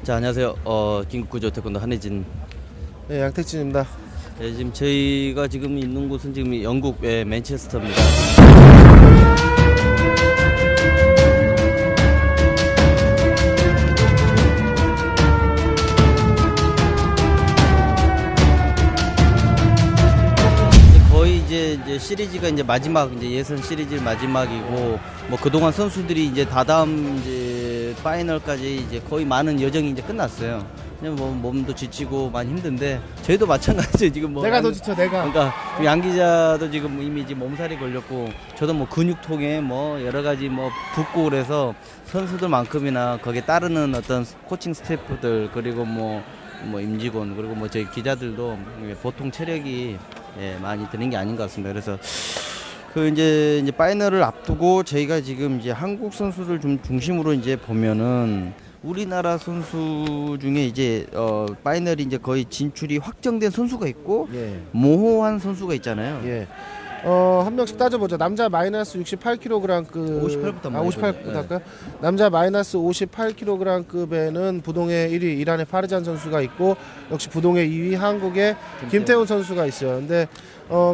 자, 안녕하세요. 긴급구조 태권도 한혜진. 네, 양택진입니다. 네, 지금 저희가 지금 있는 곳은 지금 영국의 맨체스터입니다. 거의 이제 시리즈가 이제 마지막, 이제 예선 시리즈 마지막이고, 뭐 그동안 선수들이 이제 다다음 이제 파이널까지 이제 거의 많은 여정이 이제 끝났어요. 그냥 뭐 몸도 지치고 많이 힘든데 저희도 마찬가지죠. 지금 뭐 내가 더 지쳐, 내가. 그러니까 양 기자도 지금 이미 이제 몸살이 걸렸고, 저도 뭐 근육통에 뭐 여러 가지 뭐 붓고 그래서 선수들만큼이나 거기에 따르는 어떤 코칭 스태프들, 그리고 뭐 임직원, 그리고 뭐 저희 기자들도 보통 체력이 많이 드는 게 아닌 것 같습니다. 그래서 그 이제 파이널을 앞두고 저희가 지금 이제 한국 선수들 좀 중심으로 이제 보면은 우리나라 선수 중에 이제 파이널이 이제 거의 진출이 확정된 선수가 있고, 예. 모호한 선수가 있잖아요. 예. 한 명씩 따져보자. 남자 마이너스 68kg급 58부터 58부터 할까요? 남자 마이너스 58kg급에는 부동의 1위 이란의 파르잔 선수가 있고, 역시 부동의 2위 한국의 김태훈 선수가 있어요. 근데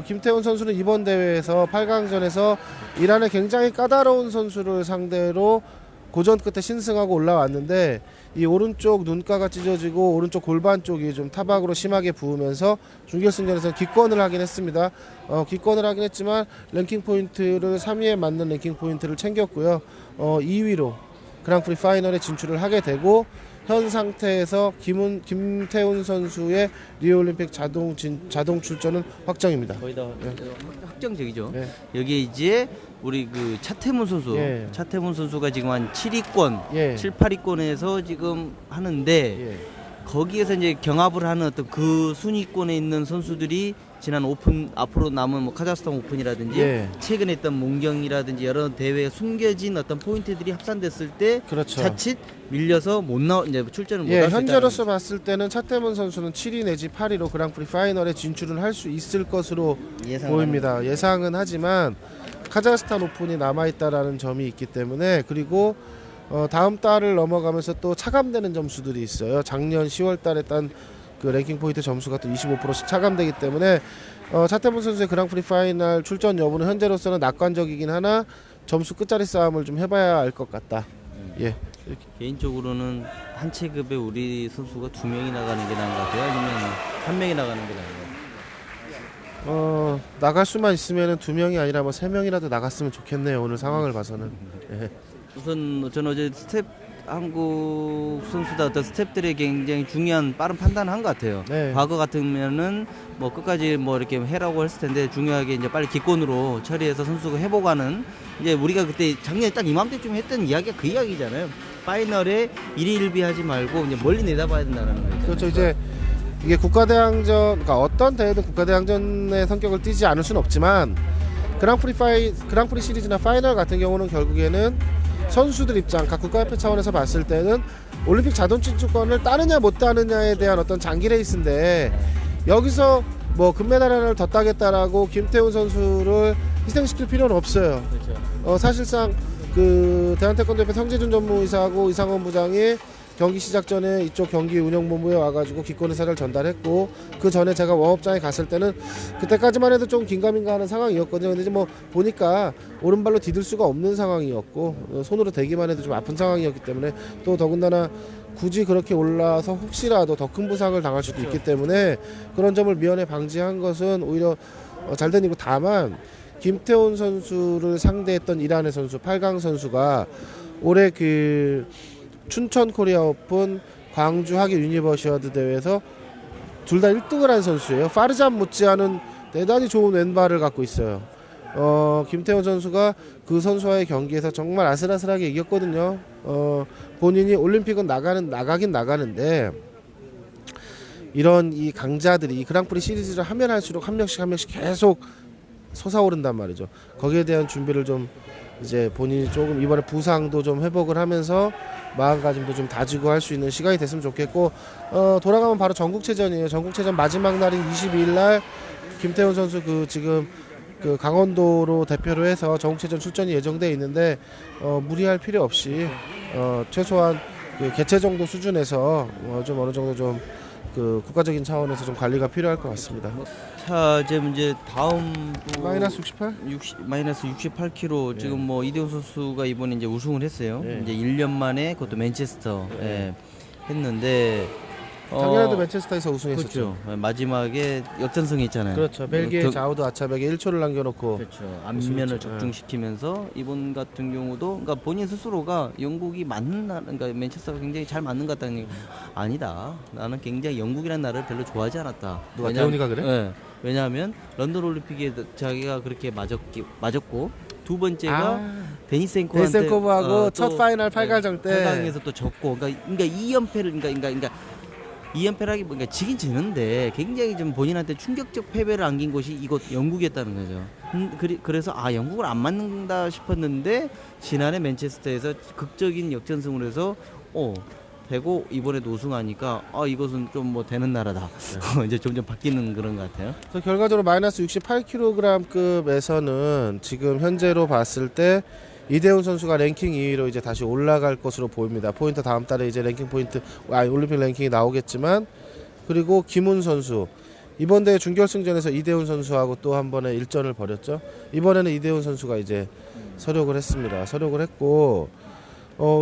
김태훈 선수는 이번 대회에서 8강전에서 이란의 굉장히 까다로운 선수를 상대로 고전 끝에 신승하고 올라왔는데, 이 오른쪽 눈가가 찢어지고 오른쪽 골반 쪽이 좀 타박으로 심하게 부으면서 준결승전에서 기권을 하긴 했습니다. 기권을 하긴 했지만 랭킹 포인트를 3위에 맞는 랭킹 포인트를 챙겼고요. 2위로 그랑프리 파이널에 진출을 하게 되고, 현 상태에서 김태훈 선수의 리오올림픽 자동 출전은 확정입니다. 거의 다 확정적이죠. 네. 여기 이제 우리 그 차태문 선수, 예. 차태문 선수가 지금 한 7위권, 예. 7, 8위권에서 지금 하는데, 예. 거기에서 이제 경합을 하는 어떤 그 순위권에 있는 선수들이 지난 오픈, 앞으로 남은 뭐 카자흐스탄 오픈이라든지 예. 최근에 했던 몽경이라든지 여러 대회에 숨겨진 어떤 포인트들이 합산됐을 때, 그렇죠. 자칫 밀려서 이제 출전을 못 할 수 있다. 현재로서 봤을 때는 차태문 선수는 7위 내지 8위로 그랑프리 파이널에 진출은 할 수 있을 것으로 보입니다. 예상은 하지만 카자흐스탄 오픈이 남아있다라는 점이 있기 때문에, 그리고 다음 달을 넘어가면서 또 차감되는 점수들이 있어요. 작년 10월 달에 딴 그 랭킹 포인트 점수가 또 25%씩 차감되기 때문에 차태문 선수의 그랑프리 파이널 출전 여부는 현재로서는 낙관적이긴 하나, 점수 끝자리 싸움을 좀 해봐야 알 것 같다. 예. 개인적으로는 한 체급에 우리 선수가 2명이 나가는 게 나은 것 같아요? 아니면 1명이 나가는 게 나은 것 같아요? 나갈 수만 있으면 2명이 아니라 뭐 3명이라도 나갔으면 좋겠네요. 오늘 상황을 봐서는. 예. 우선 저는 어제 한국 선수들 어떤 스텝들의 굉장히 중요한 빠른 판단을 한 것 같아요. 네. 과거 같으면은 뭐 끝까지 뭐 이렇게 해라고 했을 텐데, 중요하게 이제 빨리 기권으로 처리해서 선수가 해보가는, 이제 우리가 그때 작년에 딱 이맘때쯤 했던 이야기가 그 이야기잖아요. 파이널에 일희일비하지 말고 이제 멀리 내다봐야 된다는 거죠. 그렇죠. 이제 이게 국가대항전, 그러니까 어떤 대회든 국가대항전의 성격을 띠지 않을 수는 없지만, 그랑프리 시리즈나 파이널 같은 경우는 결국에는 선수들 입장, 각 국가협회 차원에서 봤을 때는 올림픽 자동 출전권을 따느냐 못 따느냐에 대한 어떤 장기 레이스인데, 여기서 뭐 금메달 하나를 더 따겠다라고 김태훈 선수를 희생시킬 필요는 없어요. 그렇죠. 사실상 그 대한태권도협회 성재준 전무이사하고 이상원 부장이 경기 시작 전에 이쪽 경기 운영본부에 와가지고 기권 의사를 전달했고, 그 전에 제가 웜업장에 갔을 때는 그때까지만 해도 좀 긴가민가하는 상황이었거든요. 근데 이제 뭐 보니까 오른발로 디딜 수가 없는 상황이었고, 손으로 대기만 해도 좀 아픈 상황이었기 때문에, 또 더군다나 굳이 그렇게 올라서 혹시라도 더 큰 부상을 당할 수도 있기 때문에 그런 점을 미연에 방지한 것은 오히려 잘된 일이고, 다만 김태훈 선수를 상대했던 이란의 선수 8강 선수가 올해 그 춘천 코리아 오픈, 광주 하계 유니버시아드 대회에서 둘 다 1등을 한 선수예요. 파르잔 못지않은 대단히 좋은 왼발을 갖고 있어요. 김태훈 선수가 그 선수와의 경기에서 정말 아슬아슬하게 이겼거든요. 본인이 올림픽은 나가긴 나가는데, 이런 이 강자들이 이 그랑프리 시리즈를 하면 할수록 한 명씩 계속 솟아오른단 말이죠. 거기에 대한 준비를 좀 이제 본인이 조금 이번에 부상도 좀 회복을 하면서 마음가짐도 좀 다지고 할 수 있는 시간이 됐으면 좋겠고, 돌아가면 바로 전국체전이에요. 전국체전 마지막 날인 22일 날 김태훈 선수 지금 그 강원도로 대표로 해서 전국체전 출전이 예정돼 있는데, 무리할 필요 없이 최소한 그 개체 정도 수준에서 좀 어느 정도 좀 그 국가적인 차원에서 좀 관리가 필요할 것 같습니다. 자, 지금 이제 다음 마이너스 68? 마이너스 68kg 지금 뭐 이대훈 선수가 이번에 이제 우승을 했어요. 예. 이제 1년 만에 그것도 맨체스터 했는데 작년에도 맨체스터에서 우승했었죠. 그렇죠. 마지막에 역전승이 있잖아요. 그렇죠. 벨기에 자우드 아차백에 1초를 남겨놓고 그렇죠. 앞면을 적중시키면서 이번 같은 경우도 그러니까 본인 스스로가 영국이 맞는 나라, 그러니까 맨체스터가 굉장히 잘 맞는 것 같다는 게 아니다. 나는 굉장히 영국이라는 나라를 별로 좋아하지 않았다. 누가 대훈이가 그래? 네. 왜냐하면 런던 올림픽에 자기가 그렇게 맞았고 두 번째가 데니스 데니센코브하고 또 첫 파이널 8강전 때 8강에서 또 졌고 그러니까 2연패를 그러니까 2연패라기 그러니까 지긴 지는데 굉장히 좀 본인한테 충격적 패배를 안긴 곳이 이곳 영국이었다는 거죠. 그래서 영국을 안 맞는다 싶었는데 지난해 맨체스터에서 극적인 역전승을 해서 되고 이번에도 우승하니까 이것은 좀 뭐 되는 나라다. 이제 점점 바뀌는 그런 것 같아요. 그래서 결과적으로 마이너스 68kg급에서는 지금 현재로 봤을 때 이대훈 선수가 랭킹 2위로 이제 다시 올라갈 것으로 보입니다. 포인트 다음 달에 이제 랭킹 포인트 올림픽 랭킹이 나오겠지만 그리고 김훈 선수 이번 대회 준결승전에서 이대훈 선수하고 또 한 번의 일전을 벌였죠. 이번에는 이대훈 선수가 이제 서력을 했습니다. 서력을 했고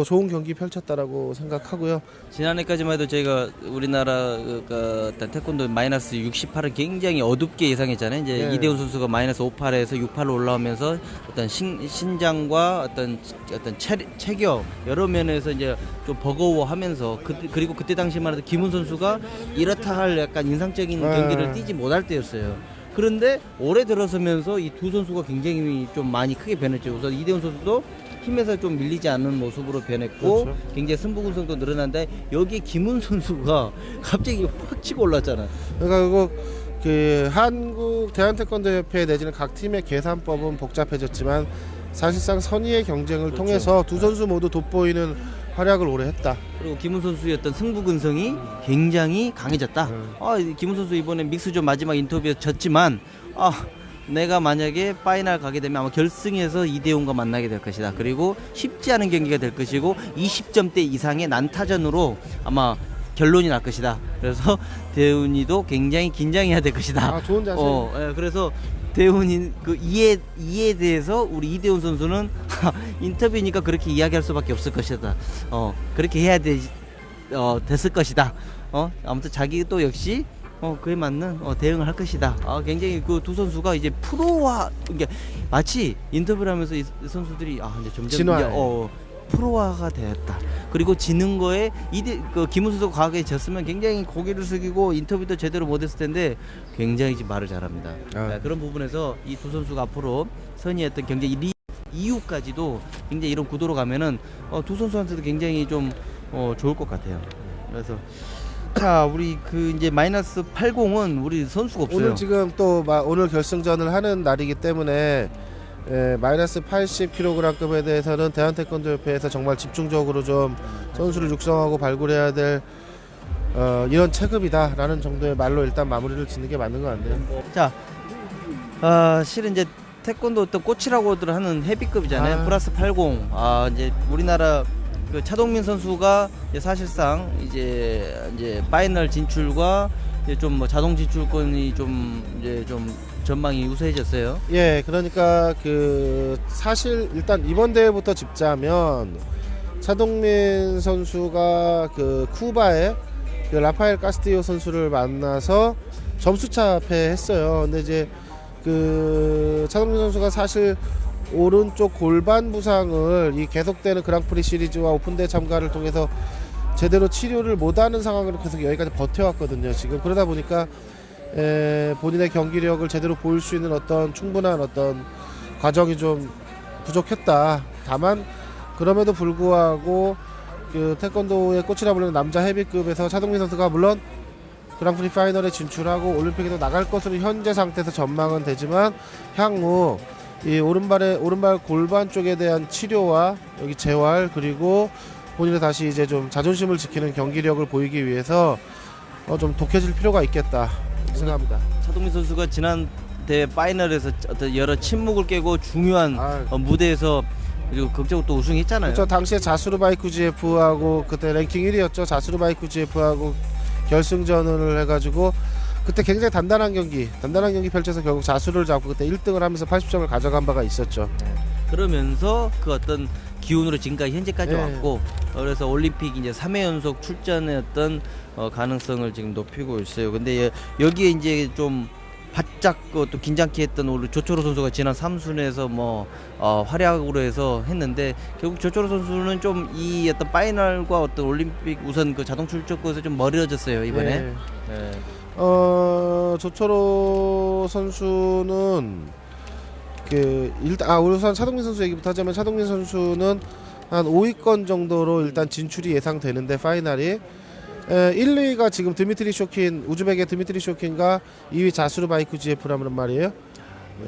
좋은 경기 펼쳤다라고 생각하고요. 지난해까지만 해도 저희가 우리나라 어떤 태권도 마이너스 68을 굉장히 어둡게 예상했잖아요. 이제 이대훈 선수가 마이너스 58에서 68로 올라오면서 어떤 신장과 어떤 체격 여러 면에서 이제 좀 버거워하면서 그리고 그때 당시만 해도 김훈 선수가 이렇다 할 약간 인상적인 경기를 뛰지 못할 때였어요. 그런데 올해 들어서면서 이 두 선수가 굉장히 좀 많이 크게 변했죠. 우선 이대훈 선수도 힘에서 좀 밀리지 않는 모습으로 변했고 그렇죠. 굉장히 승부근성도 늘어난데 여기에 김훈 선수가 갑자기 확 치고 올랐잖아요. 그러니까 그거 그 한국 대한태권도협회 내지는 각 팀의 계산법은 복잡해졌지만 사실상 선의의 경쟁을 통해서 두 선수 모두 돋보이는 활약을 올해 했다. 그리고 김훈 선수의 어떤 승부근성이 굉장히 강해졌다. 김훈 선수 이번에 믹스존 마지막 인터뷰에서 졌지만 내가 만약에 파이널 가게 되면 아마 결승에서 이대훈과 만나게 될 것이다. 그리고 쉽지 않은 경기가 될 것이고 20점대 이상의 난타전으로 아마 결론이 날 것이다. 그래서 대훈이도 굉장히 긴장해야 될 것이다. 좋은 자세. 그래서 대훈이 이에 대해서 우리 이대훈 선수는 인터뷰니까 그렇게 이야기할 수밖에 없을 것이다. 그렇게 해야 됐을 것이다. 아무튼 자기도 역시 그에 맞는 대응을 할 것이다. 굉장히 그 두 선수가 이제 프로화 그러니까 마치 인터뷰를 하면서 이 선수들이 이제 점점 이제 프로화가 되었다. 그리고 지는 거에 김훈 선수가 과거에 졌으면 굉장히 고개를 숙이고 인터뷰도 제대로 못했을 텐데 굉장히 지금 말을 잘합니다. 그런 부분에서 이 두 선수가 앞으로 선의했던 경제 이후까지도 굉장히 이런 구도로 가면은 두 선수한테도 굉장히 좀 좋을 것 같아요. 그래서 자, 우리 이제 마이너스 80은 우리 선수가 없어요. 오늘 지금 또 오늘 결승전을 하는 날이기 때문에 마이너스 80kg급에 대해서는 대한태권도협회에서 정말 집중적으로 좀 선수를 육성하고 발굴해야 될 이런 체급이다라는 정도의 말로 일단 마무리를 짓는 게 맞는 것 같네요. 자, 실은 이제 태권도 어떤 꽃이라고들 하는 헤비급이잖아요. 플러스 80. 이제 우리나라 그 차동민 선수가 이제 사실상 이제 파이널 진출과 이제 좀 뭐 자동 진출권이 좀 이제 좀 전망이 우세해졌어요. 그러니까 그 사실 일단 이번 대회부터 짚자면 차동민 선수가 그 쿠바의 그 라파엘 카스티오 선수를 만나서 점수차 패했어요. 근데 이제 그 차동민 선수가 사실 오른쪽 골반 부상을 이 계속되는 그랑프리 시리즈와 오픈대회 참가를 통해서 제대로 치료를 못하는 상황으로 계속 여기까지 버텨왔거든요. 지금 그러다 보니까 본인의 경기력을 제대로 보일 수 있는 어떤 충분한 어떤 과정이 좀 부족했다. 다만 그럼에도 불구하고 그 태권도의 꽃이라 불리는 남자 헤비급에서 차동민 선수가 물론 그랑프리 파이널에 진출하고 올림픽에도 나갈 것으로 현재 상태에서 전망은 되지만 향후 이 오른발 골반 쪽에 대한 치료와 여기 재활 그리고 본인의 다시 이제 좀 자존심을 지키는 경기력을 보이기 위해서 좀 독해질 필요가 있겠다 생각합니다. 차동민 선수가 지난 대회 파이널에서 어떤 여러 침묵을 깨고 중요한 무대에서 그리고 극적으로 또 우승했잖아요. 그렇죠. 당시에 자스루바이크 GF하고 그때 랭킹 1위였죠. 자스루바이크 GF하고 결승전을 해가지고 그때 굉장히 단단한 경기 펼쳐서 결국 자수를 잡고 그때 1등을 하면서 80점을 가져간 바가 있었죠. 그러면서 그 어떤 기운으로 지금까지 현재까지 네. 왔고, 그래서 올림픽 이제 3회 연속 출전의 어떤 가능성을 지금 높이고 있어요. 근데 여기에 이제 좀 바짝 또 긴장케 했던 우리 조철호 선수가 지난 3순에서 뭐 활약으로 해서 했는데, 결국 조철호 선수는 좀 이 어떤 파이널과 어떤 올림픽 우선 그 자동 출전권에서 좀 멀어졌어요 이번에. 네. 네. 조철호 선수는 그 일단 우선 차동민 선수 얘기부터 하자면, 차동민 선수는 한 5위권 정도로 일단 진출이 예상되는데, 파이널이 1, 2위가 지금 드미트리 쇼킨, 우즈벡의 드미트리 쇼킨과 2위 자스루바이크 GF라는 말이에요.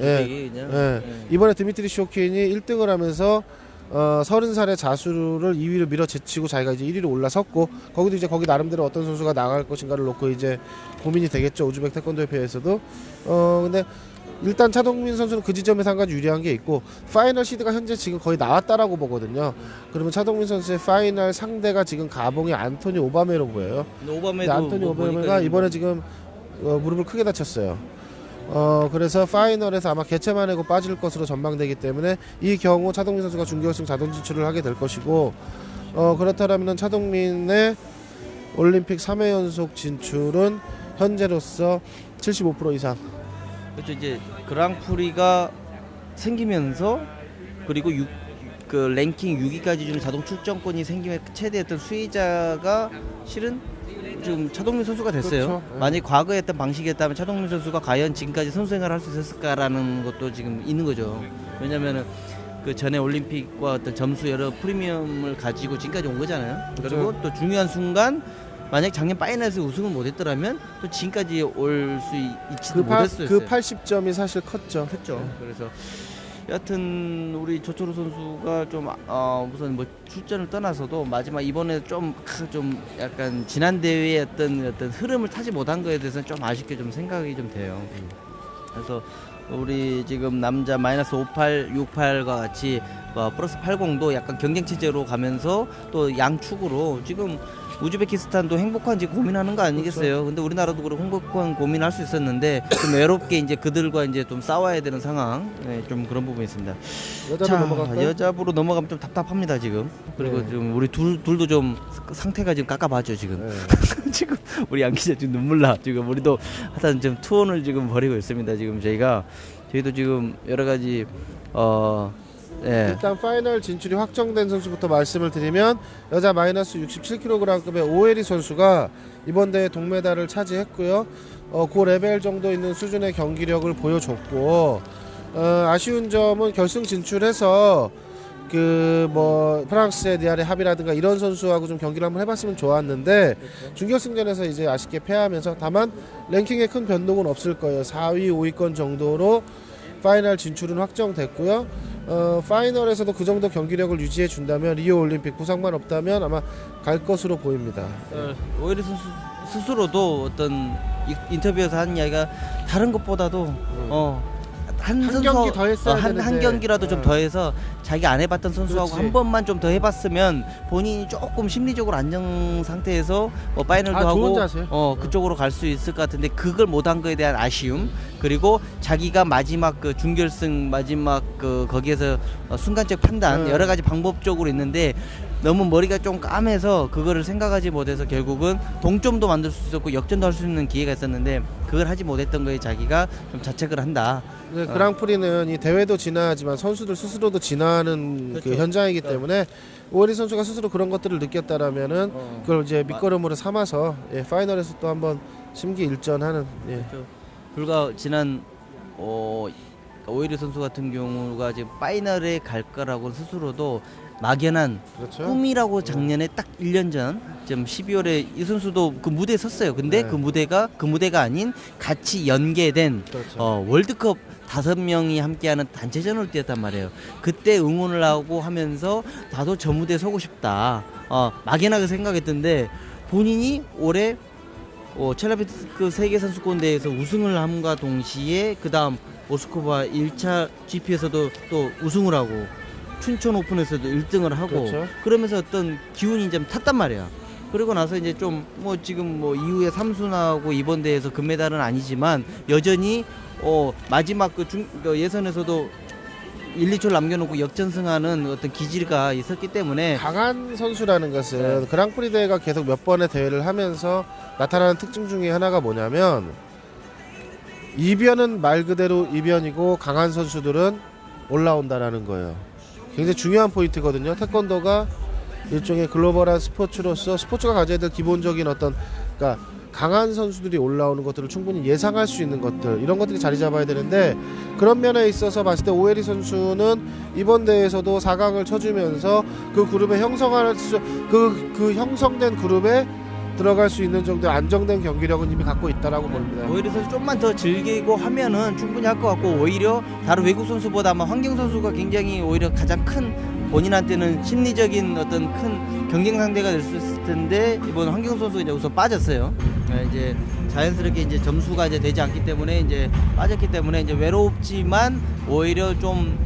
예. 그냥, 예. 이번에 드미트리 쇼킨이 1등을 하면서 30살의 자수를 2위로 밀어제치고 자기가 이제 1위로 올라섰고, 거기도 이제 거기 나름대로 어떤 선수가 나갈 것인가를 놓고 이제 고민이 되겠죠. 우즈벡 태권도 협회에서도. 근데 일단 차동민 선수는 그 지점에서 한 가지 유리한 게 있고, 파이널 시드가 현재 지금 거의 나왔다라고 보거든요. 그러면 차동민 선수의 파이널 상대가 지금 가봉이 안토니 오바메로 보여요. 근데 안토니 오바메가 이번에 지금 무릎을 크게 다쳤어요. 그래서 파이널에서 아마 개체만 해고 빠질 것으로 전망되기 때문에, 이 경우 차동민 선수가 준결승 자동 진출을 하게 될 것이고, 그렇다면 차동민의 올림픽 3회 연속 진출은 현재로서 75% 이상. 그렇죠. 이제 그랑프리가 생기면서, 그리고 그 랭킹 6위까지 주는 자동 출전권이 생기면 최대했던 수혜자가 실은 지금 차동민 선수가 됐어요. 그렇죠. 만약 과거에 했던 방식이었다면 차동민 선수가 과연 지금까지 선수 생활을 할 수 있었을까라는 것도 지금 있는 거죠. 왜냐면은 그 전에 올림픽과 어떤 점수 여러 프리미엄을 가지고 지금까지 온 거잖아요. 그리고 그렇죠. 또 중요한 순간, 만약 작년 파이널에서 우승을 못했더라면 또 지금까지 올 수 있지도 못했어요. 그 80점이 사실 컸죠. 그렇죠. 그래서 여하튼 우리 조철호 선수가 좀 우선 뭐 출전을 떠나서도 마지막 이번에 좀 약간 지난 대회의 어떤 흐름을 타지 못한 거에 대해서는 좀 아쉽게 좀 생각이 좀 돼요. 그래서 우리 지금 남자 마이너스 58, 68과 같이 플러스 80도 약간 경쟁 체제로 가면서 또 양축으로 지금 우즈베키스탄도 행복한지 고민하는 거 아니겠어요? 그렇죠. 근데 우리나라도 그렇고 행복한 고민할 수 있었는데 좀 외롭게 이제 그들과 이제 좀 싸워야 되는 상황, 네, 좀 그런 부분이 있습니다. 여자로 넘어갈까요? 여자부로 넘어가면 좀 답답합니다 지금. 그리고 네. 좀 우리 둘도 좀 상태가 지금 깝깝하죠 지금. 네. 지금 우리 양 기자 지금 눈물 나. 지금 우리도 하여튼 좀 투혼을 지금 벌이고 있습니다. 지금 저희도 지금 여러 가지 예. 일단 파이널 진출이 확정된 선수부터 말씀을 드리면, 여자 마이너스 67kg급의 오에리 선수가 이번 대회 동메달을 차지했고요. 그 레벨 정도 있는 수준의 경기력을 보여줬고, 아쉬운 점은 결승 진출해서 그 뭐 프랑스의 디아레 합이라든가 이런 선수하고 좀 경기를 한번 해봤으면 좋았는데, 준결승전에서 이제 아쉽게 패하면서, 다만 랭킹에 큰 변동은 없을 거예요. 4위, 5위권 정도로 파이널 진출은 확정됐고요. 파이널에서도 그 정도 경기력을 유지해 준다면, 리오 올림픽 부상만 없다면 아마 갈 것으로 보입니다. 오히려 선수 스스로도 어떤 인터뷰에서 하는 이야기가 다른 것보다도 한 경기 더 했어야 한 되는데. 경기라도 좀 더 해서 자기가 안 해봤던 선수하고 그렇지. 한 번만 좀 더 해봤으면 본인이 조금 심리적으로 안정 상태에서 파이널도 좋은 하고 자세. 그쪽으로 갈 수 있을 것 같은데, 그걸 못한 거에 대한 아쉬움, 그리고 자기가 마지막 그 준결승 마지막 그 거기에서 순간적 판단, 여러 가지 방법적으로 있는데 너무 머리가 좀 까매서 그거를 생각하지 못해서 결국은 동점도 만들 수 있었고 역전도 할 수 있는 기회가 있었는데, 그걸 하지 못했던 거에 자기가 좀 자책을 한다. 네, 그랑프리는 이 대회도 진화하지만 선수들 스스로도 진화하는 그렇죠. 그 현장이기 때문에, 오에리 선수가 스스로 그런 것들을 느꼈다라면은 그걸 이제 밑거름으로 삼아서 파이널에서 또 한번 심기일전하는. 그렇죠. 불과 지난 오이리 선수 같은 경우가 지금 파이널에 갈 거라고 스스로도 막연한 그렇죠. 꿈이라고 작년에 딱 1년 전, 지금 12월에 이 선수도 그 무대에 섰어요. 근데 네. 그 무대가 아닌 같이 연계된 그렇죠. 월드컵 5명이 함께하는 단체전을 뛰었단 말이에요. 그때 응원을 하고 하면서 나도 저 무대에 서고 싶다, 막연하게 생각했던데, 본인이 올해 첼라비스크 세계선수권대회에서 우승을 함과 동시에 그 다음 모스크바 1차 GP에서도 또 우승을 하고, 춘천 오픈에서도 1등을 하고 그렇죠. 그러면서 어떤 기운이 좀 탔단 말이야. 그리고 나서 이제 좀 뭐 지금 뭐 이후에 3수 나오고 이번 대회에서 금메달은 아니지만 여전히 마지막 그 예선에서도 1, 2초를 남겨놓고 역전승하는 어떤 기질가 있었기 때문에 강한 선수라는 것은 네. 그랑프리 대회가 계속 몇 번의 대회를 하면서 나타나는 특징 중에 하나가 뭐냐면 이변은 말 그대로 이변이고 강한 선수들은 올라온다라는 거예요. 굉장히 중요한 포인트거든요. 태권도가 일종의 글로벌한 스포츠로서 스포츠가 가져야 될 기본적인 어떤 그러니까 강한 선수들이 올라오는 것들을 충분히 예상할 수 있는 것들 이런 것들이 자리 잡아야 되는데 그런 면에 있어서 봤을 때 오해리 선수는 이번 대회에서도 4강을 쳐주면서 그 그룹에 형성할 그 형성된 그룹에 들어갈 수 있는 정도의 안정된 경기력은 이미 갖고 있다라고 봅니다. 오히려 선수 좀만 더 즐기고 하면은 충분히 할 것 같고 오히려 다른 외국 선수보다 아마 환경 선수가 굉장히 오히려 가장 큰 본인한테는 심리적인 어떤 큰 경쟁 상대가 될 수 있을 텐데 이번 환경 선수가 이제 우선 빠졌어요. 이제 자연스럽게 이제 점수가 이제 되지 않기 때문에 이제 빠졌기 때문에 이제 외롭지만 오히려 좀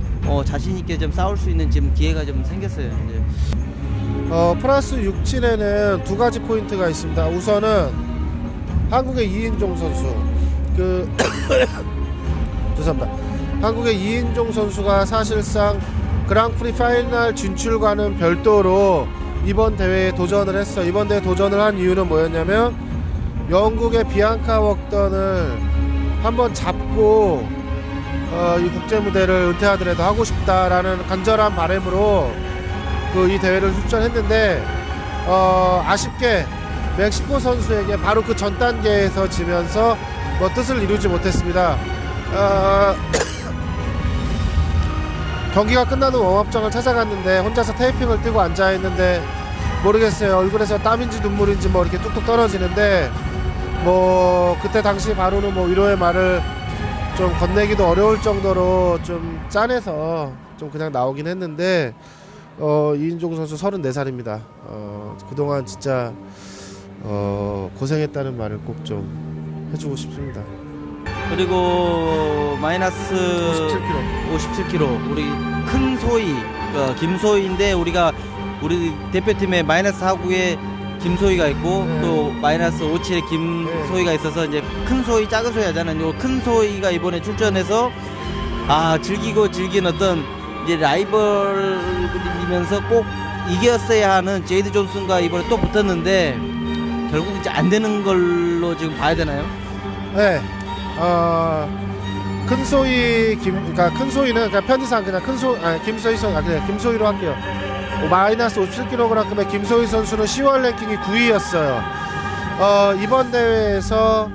자신 있게 좀 싸울 수 있는 지금 기회가 좀 생겼어요. 이제. 플러스 6, 7에는 두 가지 포인트가 있습니다. 우선은 한국의 이인종 선수 죄송합니다. 한국의 이인종 선수가 사실상 그랑프리 파이널 진출과는 별도로 이번 대회에 도전을 했어. 이번 대회 도전을 한 이유는 뭐였냐면 영국의 비앙카 웍던을 한번 잡고 이 국제 무대를 은퇴하더라도 하고 싶다라는 간절한 바람으로 이 대회를 출전했는데 아쉽게 멕시코 선수에게 바로 그 전 단계에서 지면서 뜻을 이루지 못했습니다. 경기가 끝난 후 웜업장을 찾아갔는데 혼자서 테이핑을 뜨고 앉아있는데 모르겠어요. 얼굴에서 땀인지 눈물인지 뭐 이렇게 뚝뚝 떨어지는데 뭐 그때 당시 바로는 뭐 위로의 말을 좀 건네기도 어려울 정도로 좀 짠해서 좀 그냥 나오긴 했는데 이인종 선수 34살입니다. 그동안 진짜 고생했다는 말을 꼭 좀 해주고 싶습니다. 그리고 마이너스 57kg 우리 큰 소희 김소희인데 우리 대표팀에 마이너스 하구에 김소희가 있고 네. 또 마이너스 57에 김소희가 있어서 이제 큰 소희 작은 소희 하잖아요. 요 큰 소희가 이번에 출전해서 즐기고 즐긴 어떤 이제 라이벌이면서 꼭 이겼어야 하는 제이드 존슨과 이번에 또 붙었는데 결국 이제 안 되는 걸로 지금 봐야 되나요? 네. 큰 소희 그러니까 큰 소희는 그냥 편의상 그냥 김소희 선수 그냥 김소희로 할게요. 마이너스 57kg급의 김소희 선수는 10월 랭킹이 9위였어요. 이번 대회에서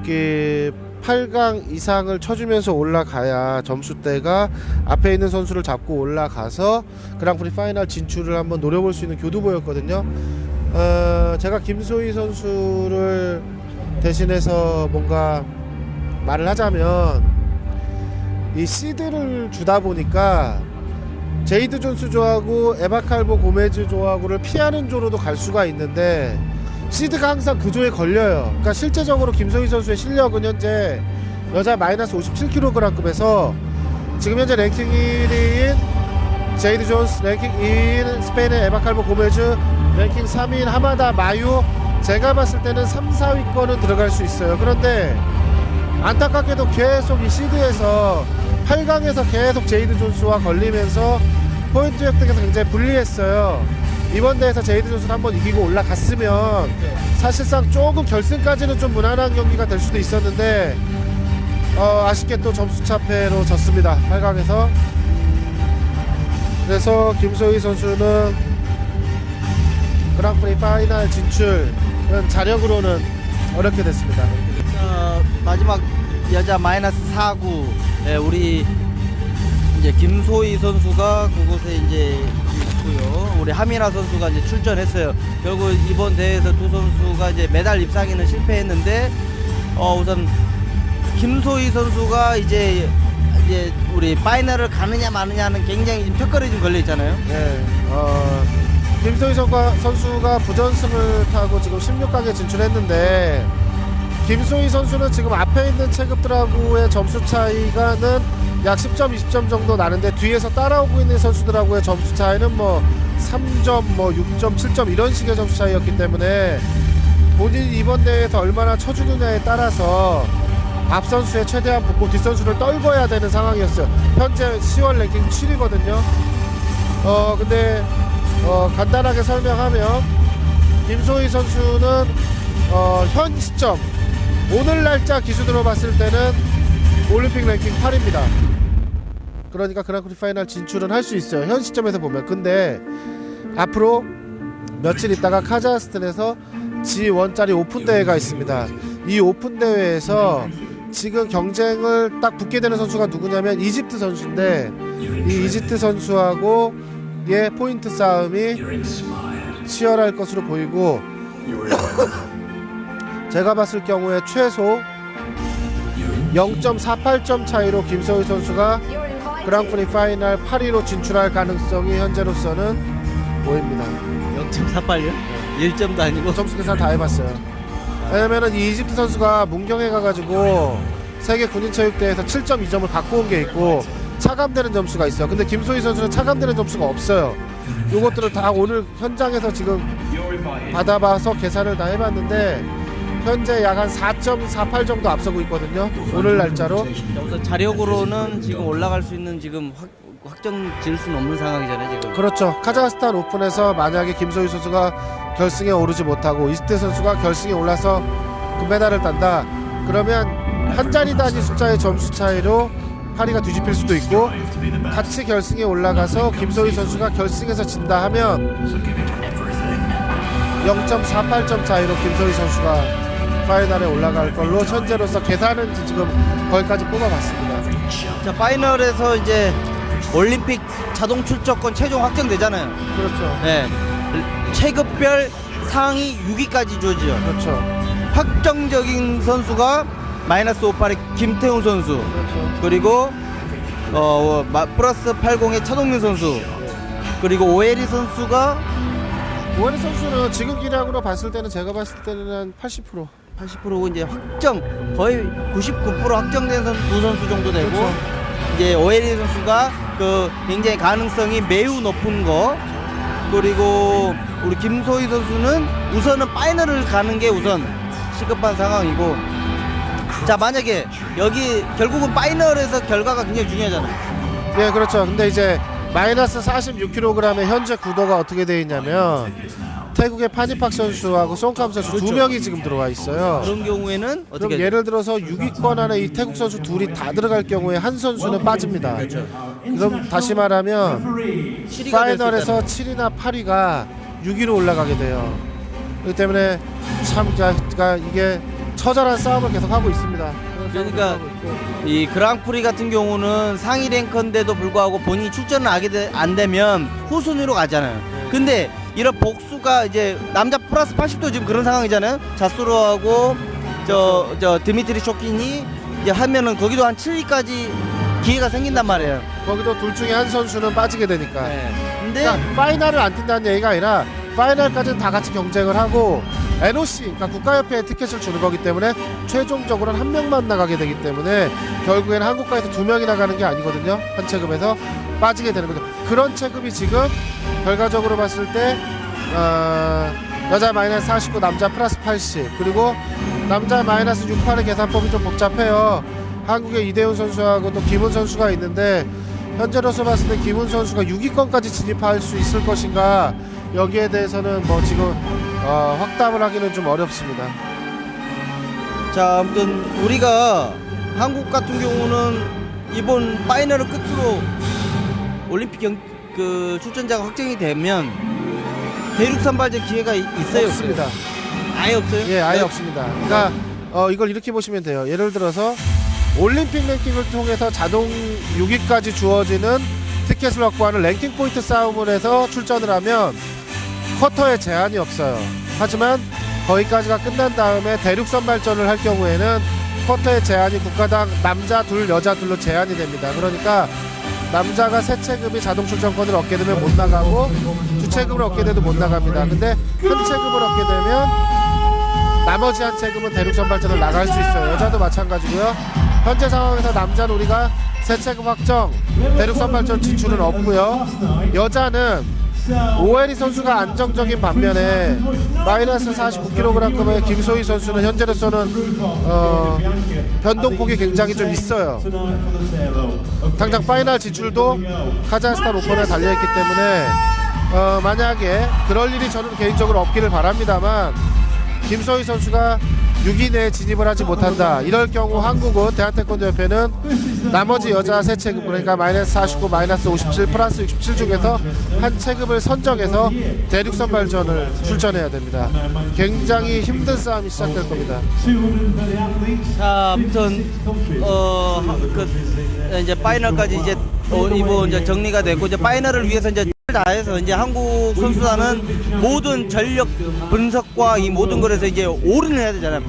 그 8강 이상을 쳐주면서 올라가야 점수대가 앞에 있는 선수를 잡고 올라가서 그랑프리 파이널 진출을 한번 노려볼 수 있는 교두보였거든요. 제가 김소희 선수를 대신해서 뭔가 말을 하자면 이 시드를 주다 보니까 제이드 존스 조하고 에바칼보 고메즈 조하고를 피하는 조로도 갈 수가 있는데 시드가 항상 그 조에 걸려요. 그러니까 실제적으로 김소희 선수의 실력은 현재 여자 마이너스 57kg급에서 지금 현재 랭킹 1위인 제이드 존스, 랭킹 2위인 스페인의 에바칼보 고메즈, 랭킹 3위인 하마다 마유, 제가 봤을 때는 3, 4위권은 들어갈 수 있어요. 그런데 안타깝게도 계속 이 시드에서 8강에서 계속 제이드 존스와 걸리면서 포인트 획득에서 굉장히 불리했어요. 이번 대회에서 제이드 존스를 한번 이기고 올라갔으면 사실상 조금 결승까지는 좀 무난한 경기가 될 수도 있었는데 아쉽게 또 점수차패로 졌습니다. 8강에서. 그래서 김소희 선수는 그랑프리 파이널 진출은 자력으로는 어렵게 됐습니다. 마지막 여자 마이너스 4구 우리 이제 김소희 선수가 그곳에 이제 있고요. 우리 하미나 선수가 이제 출전했어요. 결국 이번 대회에서 두 선수가 이제 메달 입상에는 실패했는데 우선 김소희 선수가 이제 우리 파이널을 가느냐 마느냐는 굉장히 턱걸이 좀 걸려 있잖아요. 네. 김소희 선수가 부전승을 타고 지금 16강에 진출했는데 김소희 선수는 지금 앞에 있는 체급들하고의 점수 차이가는 약 10점, 20점 정도 나는데 뒤에서 따라오고 있는 선수들하고의 점수 차이는 뭐 3점, 뭐 6점, 7점 이런 식의 점수 차이였기 때문에 본인이 이번 대회에서 얼마나 쳐주느냐에 따라서 앞 선수의 최대한 붙고 뒷 선수를 떨궈야 되는 상황이었어요. 현재 10월 랭킹 7위거든요. 근데 간단하게 설명하면 김소희 선수는 현 시점 오늘 날짜 기준으로 봤을 때는 올림픽 랭킹 8위입니다. 그러니까 그랑프리 파이널 진출은 할 수 있어요. 현 시점에서 보면. 근데 앞으로 며칠 있다가 카자흐스탄에서 G1짜리 오픈 대회가 있습니다. 이 오픈 대회에서 지금 경쟁을 딱 붙게 되는 선수가 누구냐면 이집트 선수인데 이 이집트 선수하고의 포인트 싸움이 치열할 것으로 보이고 제가 봤을 경우에 최소 0.48점 차이로 김소희 선수가 그랑프리 파이널 8위로 진출할 가능성이 현재로서는 보입니다. 0.48요? 1점도 아니고 점수 계산 다 해봤어요. 왜냐면은 이 이집트 선수가 문경에 가가지고 세계 군인체육대회에서 7.2점을 갖고 온 게 있고 차감되는 점수가 있어요. 근데 김소희 선수는 차감되는 점수가 없어요. 요것들을 다 오늘 현장에서 지금 받아봐서 계산을 다 해봤는데 현재 약 한 4.48 정도 앞서고 있거든요. 오늘 날짜로. 우선 자력으로는 지금 올라갈 수 있는 지금 확정 지을 수는 없는 상황이잖아요 지금. 그렇죠. 카자흐스탄 오픈에서 만약에 김소희 선수가 결승에 오르지 못하고 이스트 선수가 결승에 올라서 금메달을 딴다. 그러면 한 자리 단위 숫자의 점수 차이로 8위가 뒤집힐 수도 있고 같이 결승에 올라가서 김소희 선수가 결승에서 진다 하면 0.48점 차이로 김소희 선수가 파이널에 올라갈 걸로 현재로서 계산은 지금 거기까지 뽑아봤습니다. 자, 파이널에서 이제 올림픽 자동 출전권 최종 확정되잖아요. 그렇죠. 네. 체급별 상위 6위까지 주어지죠. 그렇죠. 확정적인 선수가 마이너스 58의 김태훈 선수. 그렇죠. 그리고 플러스 80의 차동민 선수. 그리고 오해리 선수가 오해리 선수는 지금 기량으로 봤을 때는 제가 봤을 때는 한 80%. 80%고 이제 확정 거의 99% 확정된 두 선수 정도 되고 그렇죠. 이제 오해리 선수가 그 굉장히 가능성이 매우 높은 거. 그리고 우리 김소희 선수는 우선은 파이널을 가는 게 우선 시급한 상황이고. 자, 만약에 여기 결국은 파이널에서 결과가 굉장히 중요하잖아요. 예, 그렇죠. 근데 이제 마이너스 46kg의 현재 구도가 어떻게 되어 있냐면 태국의 파니팍 선수하고 송캄 선수 그렇죠. 두 명이 지금 들어와 있어요. 그런 경우에는 그럼 어떻게 예를 들어서 6위권 안에 이 태국 선수 둘이 다 들어갈 경우에 한 선수는 빠집니다. 그럼 다시 말하면 파이널에서 7위나 8위가 6위로 올라가게 돼요. 그렇기 때문에 참 그러니까 이게 처절한 싸움을 계속 하고 있습니다. 그러니까 이 그랑프리 같은 경우는 상위 랭커인데도 불구하고 본인이 출전을 하게 안 되면 후순위로 가잖아요. 근데 이런 복수가 이제 남자 플러스 80도 지금 그런 상황이잖아요. 자스로하고 저 드미트리 쇼킨이 이제 하면은 거기도 한 7위까지 기회가 생긴단 말이에요. 거기도 둘 중에 한 선수는 빠지게 되니까. 네. 근데 그러니까 파이널을 안 뛴다는 얘기가 아니라 파이널까지는 다 같이 경쟁을 하고 NOC, 그러니까 국가협회에 티켓을 주는 거기 때문에 최종적으로는 한 명만 나가게 되기 때문에 결국에는 한국가에서 두 명이 나가는 게 아니거든요. 한 체급에서 빠지게 되는 거죠. 그런 체급이 지금 결과적으로 봤을 때 여자 마이너스 49, 남자 플러스 80, 그리고 남자 마이너스 68의 계산법이 좀 복잡해요. 한국의 이대훈 선수하고 또 김훈 선수가 있는데 현재로서 봤을 때 김훈 선수가 6위권까지 진입할 수 있을 것인가, 여기에 대해서는 뭐 지금 확답을 하기는 좀 어렵습니다. 자, 아무튼 우리가 한국 같은 경우는 이번 파이널을 끝으로 올림픽 그 출전자가 확정이 되면 대륙 선발전 기회가 있어요? 없습니다. 아예 없어요? 예, 아예 네. 없습니다. 그러니까 이걸 이렇게 보시면 돼요. 예를 들어서 올림픽 랭킹을 통해서 자동 6위까지 주어지는 티켓을 확보하는 랭킹 포인트 싸움을 해서 출전을 하면 쿼터에 제한이 없어요. 하지만 거기까지가 끝난 다음에 대륙 선발전을 할 경우에는 쿼터의 제한이 국가당 남자 둘 여자 둘로 제한이 됩니다. 그러니까 남자가 세 체급이 자동 출전권을 얻게 되면 못 나가고 두 체급을 얻게 돼도 못 나갑니다. 근데 한 체급을 얻게 되면 나머지 한 체급은 대륙 선발전을 나갈 수 있어요. 여자도 마찬가지고요. 현재 상황에서 남자는 우리가 새 체급 확정, 대륙 선발전 진출은 없고요. 여자는 오해리 선수가 안정적인 반면에 마이너스 49kg급의 김소희 선수는 현재로서는 변동폭이 굉장히 좀 있어요. 당장 파이널 진출도 카자흐스탄 오픈에 달려있기 때문에 만약에 그럴 일이 저는 개인적으로 없기를 바랍니다만, 김소희 선수가 6위 내에 진입을 하지 못한다, 이럴 경우 한국은 대한태권도협회는 나머지 여자 세 체급, 그러니까 마이너스 49, 마이너스 57, 플러스 67 중에서 한 체급을 선정해서 대륙 선발전을 출전해야 됩니다. 굉장히 힘든 싸움이 시작될 겁니다. 자, 아무튼 이제 파이널까지 이제 이번 이제 정리가 되고, 이제 파이널을 위해서 이제 다해서 이제 한국 선수단은 모든 전력 분석과 이 모든 것에서 이제 올인을 해야 되잖아요.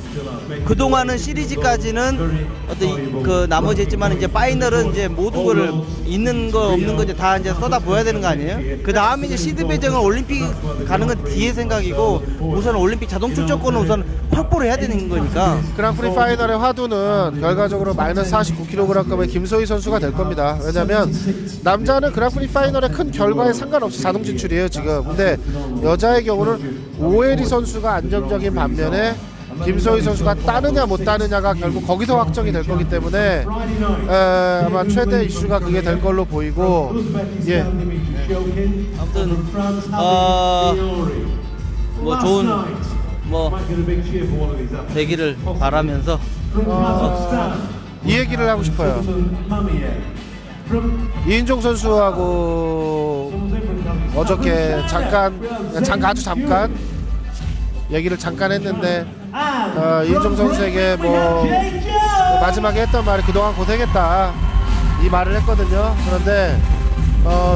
그동안은 시리즈까지는 어떤 그 나머지 했지만, 이제 파이널은 이제 모든 거를 있는 거 없는 거 이제 다 이제 쏟아 부어야 되는 거 아니에요? 그 다음에 이제 시드 배정을 올림픽 가는 건 뒤에 생각이고, 우선 올림픽 자동 출전권은 우선 확보를 해야 되는 거니까. 그랑프리 파이널의 화두는 결과적으로 마이너스 49kg급의 김소희 선수가 될 겁니다. 왜냐면 남자는 그랑프리 파이널의 큰 결과에 상관없이 자동 진출이에요 지금. 근데 여자의 경우는 오해리 선수가 안정적인 반면에 김소희 선수가 따느냐 못 따느냐가 결국 거기서 확정이 될 거기 때문에 아마 최대 이슈가 그게 될 걸로 보이고, 예. 아무튼 뭐 좋은 뭐 되기를 바라면서 이 얘기를 하고 싶어요. 이인종 선수하고 어저께 아주 잠깐 얘기를 잠깐 했는데, 이인종 선수에게 뭐 마지막에 했던 말이 그동안 고생했다, 이 말을 했거든요. 그런데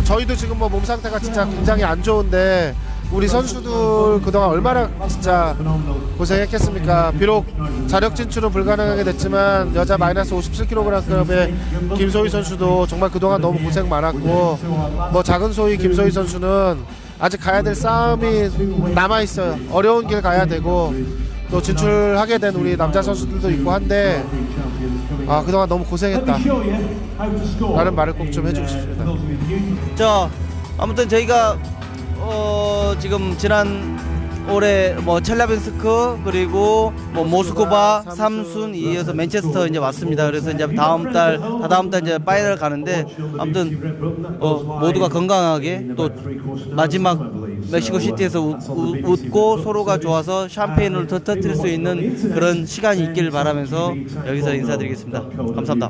저희도 지금 뭐 몸 상태가 진짜 굉장히 안 좋은데 우리 선수들 그동안 얼마나 진짜 고생했겠습니까. 비록 자력 진출은 불가능하게 됐지만 여자 마이너스 57kg급의 김소희 선수도 정말 그동안 너무 고생 많았고, 뭐 작은 소희 김소희 선수는 아직 가야 될 싸움이 남아있어요. 어려운 길 가야 되고, 또 진출하게 된 우리 남자 선수들도 있고 한데, 그동안 너무 고생했다 라는 말을 꼭 좀 해주고 싶습니다. 자, 아무튼 저희가 지금 지난 올해 뭐 첼라빈스크 그리고 뭐 모스크바, 삼순 이어서 맨체스터 이제 왔습니다. 그래서 이제 다다음 달 이제 파이널 가는데, 아무튼 모두가 건강하게 또 마지막 멕시코 시티에서 웃고 서로가 좋아서 샴페인을 더 터뜨릴 수 있는 그런 시간이 있기를 바라면서 여기서 인사드리겠습니다. 감사합니다.